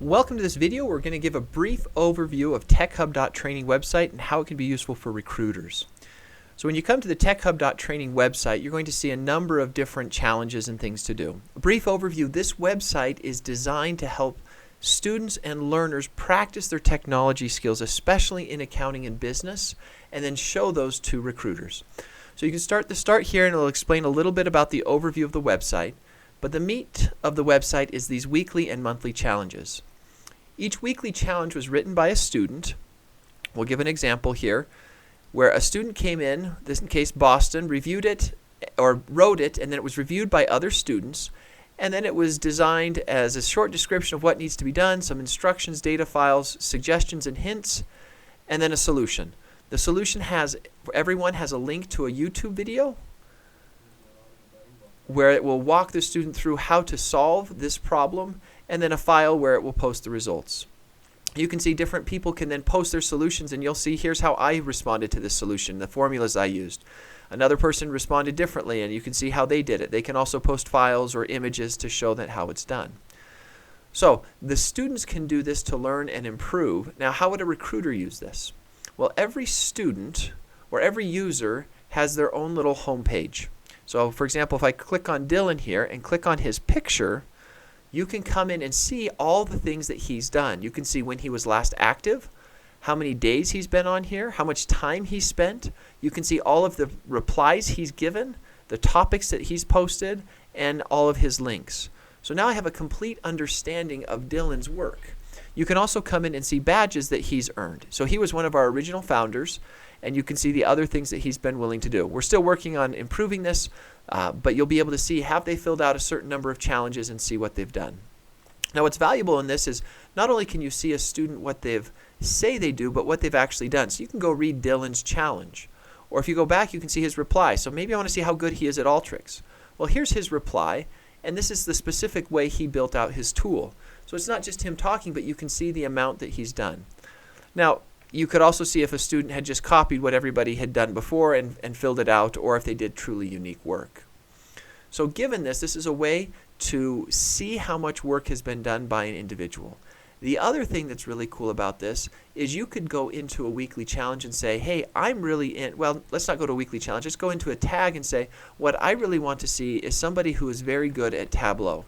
Welcome to this video. We're going to give a brief overview of TechHub.training website and how it can be useful for recruiters. So when you come to the TechHub.training website, you're going to see a number of different challenges and things to do. A brief overview, this website is designed to help students and learners practice their technology skills, especially in accounting and business, and then show those to recruiters. So you can start here, and it'll explain a little bit about the overview of the website. But the meat of the website is these weekly and monthly challenges. Each weekly challenge was written by a student. We'll give an example here where a student came in, this in case Boston, reviewed it or wrote it, and then it was reviewed by other students. And then it was designed as a short description of what needs to be done, some instructions, data files, suggestions and hints, and then a solution. The solution everyone has a link to a YouTube video where it will walk the student through how to solve this problem, and then a file where it will post the results. You can see different people can then post their solutions, and you'll see here's how I responded to this solution, the formulas I used. Another person responded differently, and you can see how they did it. They can also post files or images to show that how it's done. So the students can do this to learn and improve. Now, how would a recruiter use this? Well, every student or every user has their own little home page. So, for example, if I click on Dylan here and click on his picture, you can come in and see all the things that he's done. You can see when he was last active, how many days he's been on here, how much time he spent. You can see all of the replies he's given, the topics that he's posted, and all of his links. So now I have a complete understanding of Dylan's work. You can also come in and see badges that he's earned. So he was one of our original founders, and you can see the other things that he's been willing to do. We're still working on improving this, but you'll be able to see have they filled out a certain number of challenges and see what they've done. Now what's valuable in this is not only can you see a student what they've say they do, but what they've actually done. So you can go read Dylan's challenge. Or if you go back, you can see his reply. So maybe I want to see how good he is at Alteryx. Well, here's his reply, and this is the specific way he built out his tool. So it's not just him talking, but you can see the amount that he's done. Now, you could also see if a student had just copied what everybody had done before and filled it out, or if they did truly unique work. So given this is a way to see how much work has been done by an individual. The other thing that's really cool about this is you could go into a weekly challenge and say, hey, I'm really in, well, let's not go to a weekly challenge. Let's go into a tag and say, what I really want to see is somebody who is very good at Tableau.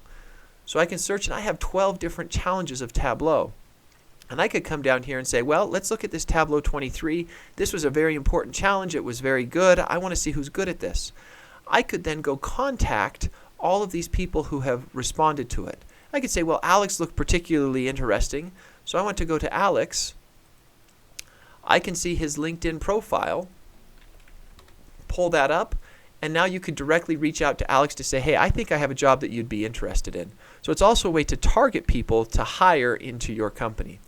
So I can search, and I have 12 different challenges of Tableau. And I could come down here and say, well, let's look at this Tableau 23. This was a very important challenge. It was very good. I want to see who's good at this. I could then go contact all of these people who have responded to it. I could say, well, Alex looked particularly interesting, so I want to go to Alex. I can see his LinkedIn profile, pull that up, and now you could directly reach out to Alex to say, hey, I think I have a job that you'd be interested in. So it's also a way to target people to hire into your company.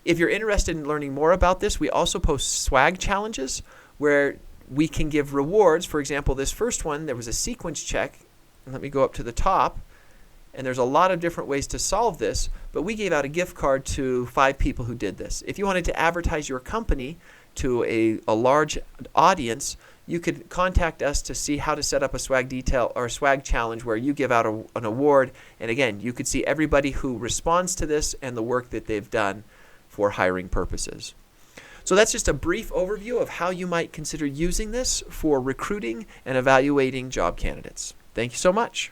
If you're interested in learning more about this, we also post swag challenges where we can give rewards. For example, this first one, there was a sequence check. Let me go up to the top. And there's a lot of different ways to solve this, but we gave out a gift card to 5 people who did this. If you wanted to advertise your company to a large audience, you could contact us to see how to set up a swag detail or swag challenge where you give out an award. And again, you could see everybody who responds to this and the work that they've done for hiring purposes. So that's just a brief overview of how you might consider using this for recruiting and evaluating job candidates. Thank you so much.